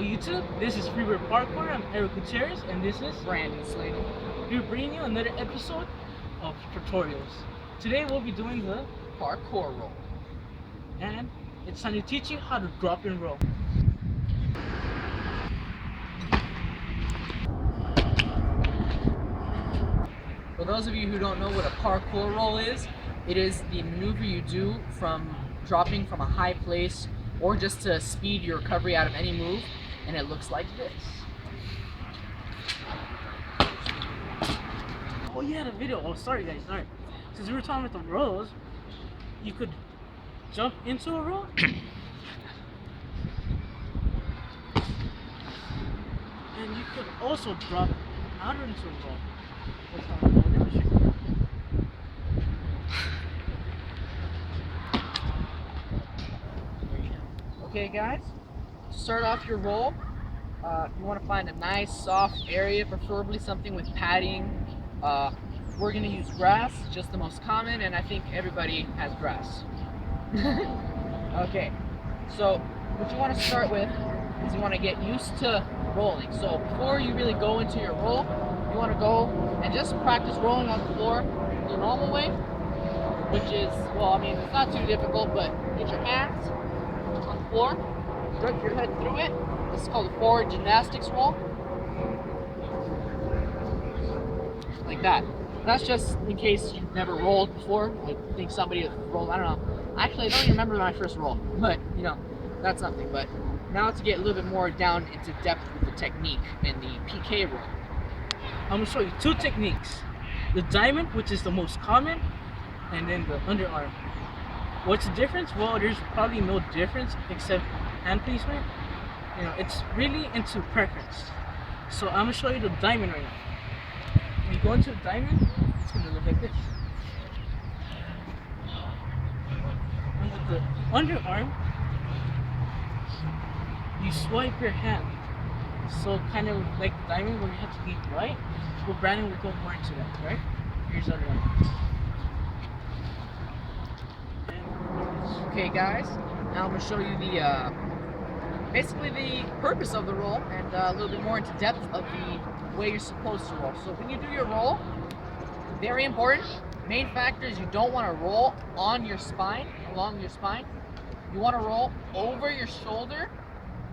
Hello YouTube, this is Freebird Parkour. I'm Eric Gutierrez and this is Brandon Slater. We're bringing you another episode of tutorials. Today we'll be doing the Parkour roll. and it's time to teach you how to drop and roll. For those of you who don't know what a parkour roll is, it is the maneuver you do from dropping from a high place or just to speed your recovery out of any move, and it looks like this. Oh yeah, the video. Oh sorry guys, sorry. Since we were talking about the rolls, you could jump into a roll and you could also drop out into a roll. That's how I'll demonstrate. Okay guys, to start off your roll, you want to find a nice soft area, preferably something with padding. We're going to use grass, just the most common, and I think everybody has grass. Okay, so what you want to start with is you want to get used to rolling. So before you really go into your roll, you want to go and just practice rolling on the floor the normal way, which is, well, I mean, it's not too difficult, but get your hands on the floor, rip your head through it. This is called a forward gymnastics roll. Like that. That's just in case you've never rolled before. I think somebody has rolled, I don't know. Actually, I don't even remember my first roll, but you know, that's something. But now to get a little bit more down into depth with the technique in the PK roll. I'm gonna show you two techniques. The diamond, which is the most common, and then the underarm. What's the difference? Well, there's probably no difference except hand placement. You know, it's really into preference. So I'm gonna show you the diamond right now. When you go into the diamond, it's gonna look like this. And with the underarm, you swipe your hand. So kind of like the diamond where you have to lead right. Well, Brandon will go more into that, right? Here's the underarm. Okay guys, now I'm going to show you the basically the purpose of the roll and a little bit more into depth of the way you're supposed to roll. So when you do your roll, very important, main factor is you don't want to roll on your spine, along your spine. You want to roll over your shoulder,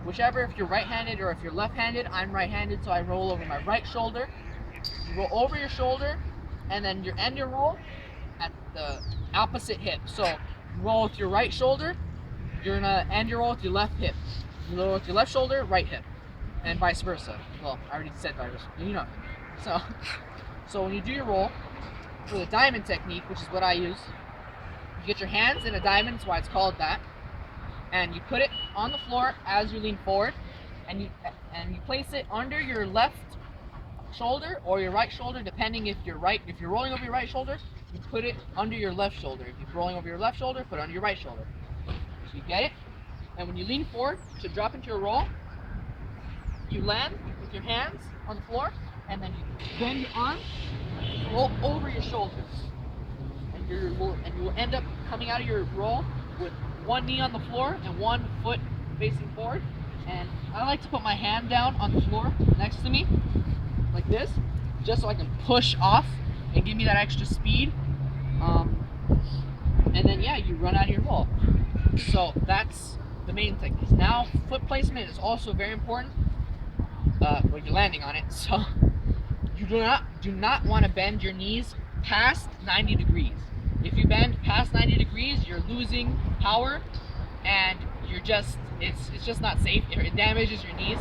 whichever, if you're right-handed or if you're left-handed. I'm right-handed, so I roll over my right shoulder. You roll over your shoulder, and then you end your roll at the opposite hip. So you roll with your right shoulder, you're gonna end your roll with your left hip. You roll with your left shoulder, right hip, and vice versa. Well, I already said vice versa, you know. So when you do your roll, for the diamond technique, which is what I use, you get your hands in a diamond, that's why it's called that, and you put it on the floor as you lean forward, and you place it under your left shoulder or your right shoulder, depending if you're rolling over your right shoulder, you put it under your left shoulder. If you're rolling over your left shoulder, put it under your right shoulder. So you get it? And when you lean forward to drop into your roll, you land with your hands on the floor, and then you bend your arm, roll over your shoulders. And you will end up coming out of your roll with one knee on the floor and one foot facing forward. And I like to put my hand down on the floor next to me, like this, just so I can push off and give me that extra speed. And then yeah, you run out of your roll. So that's the main technique. Now, foot placement is also very important when you're landing on it. So you do not want to bend your knees past 90 degrees. If you bend past 90 degrees, you're losing power, and it's just not safe. It damages your knees.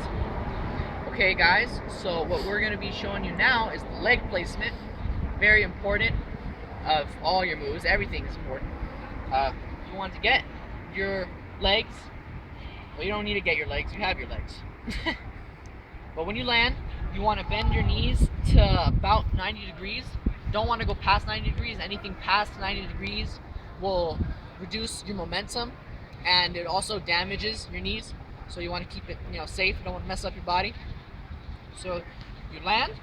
Okay guys, so what we're going to be showing you now is the leg placement. Very important of all your moves. Everything is important. You want to get your legs. Well, you don't need to get your legs. You have your legs. But when you land, you want to bend your knees to about 90 degrees. Don't want to go past 90 degrees. Anything past 90 degrees will reduce your momentum, and it also damages your knees. So you want to keep it, safe. You don't want to mess up your body. So you land,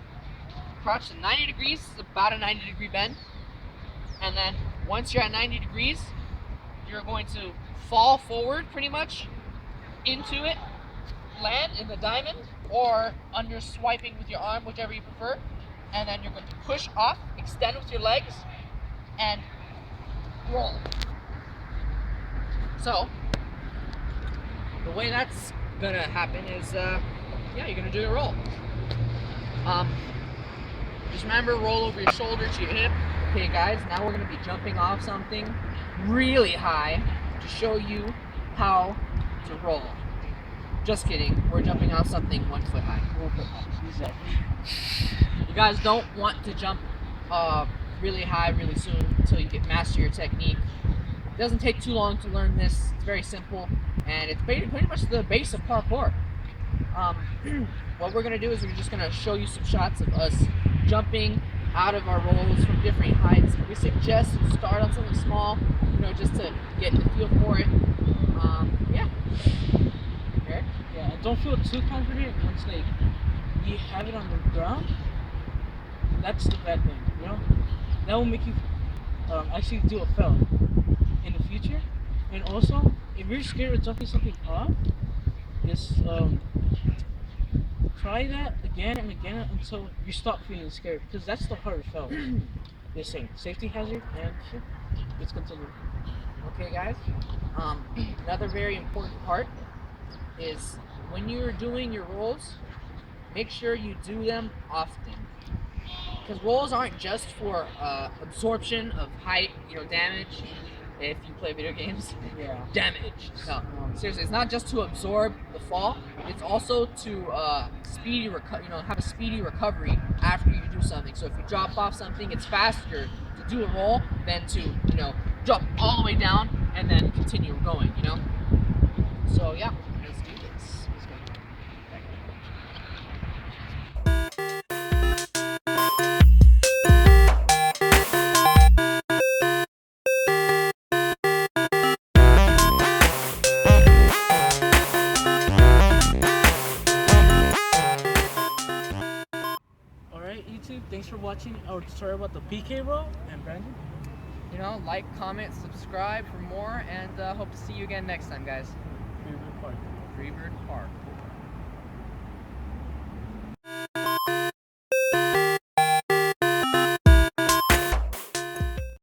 crouch to 90 degrees, it's about a 90 degree bend. And then once you're at 90 degrees, you're going to fall forward pretty much into it, land in the diamond or under swiping with your arm, whichever you prefer. And then you're going to push off, extend with your legs, and roll. So, the way that's gonna happen is, you're gonna do your roll. Just remember, roll over your shoulder to your hip. Okay, guys, now we're gonna be jumping off something really high to show you how to roll. Just kidding, we're jumping off something 1 foot high. 1 foot high. Exactly. You guys don't want to jump really high really soon until you get master your technique. It doesn't take too long to learn this. It's very simple, and it's pretty much the base of parkour. What we're gonna do is we're just gonna show you some shots of us jumping out of our rolls from different heights. We suggest you start on something small, just to get the feel for it. Yeah. Eric? Yeah, and don't feel too confident once you have it on the ground. That's the bad thing, That will make you actually do a fail in the future. And also, if you're scared of jumping something off, just try that again and again until you stop feeling scared, because that's the hardest fail. This thing, safety hazard, and let's continue. Okay, guys. Another very important part is when you're doing your rolls, make sure you do them often. Because rolls aren't just for absorption of height, damage. If you play video games, Yeah. damage. No, seriously, it's not just to absorb the fall. It's also to have a speedy recovery after you do something. So if you drop off something, it's faster to do a roll than to drop all the way down and then continue going. So yeah, let's do this. Let's go. Alright, YouTube, thanks for watching our tutorial about the PK roll. And Brandon? Like, comment, subscribe for more, and hope to see you again next time, guys. Freebird Park. Freebird Park.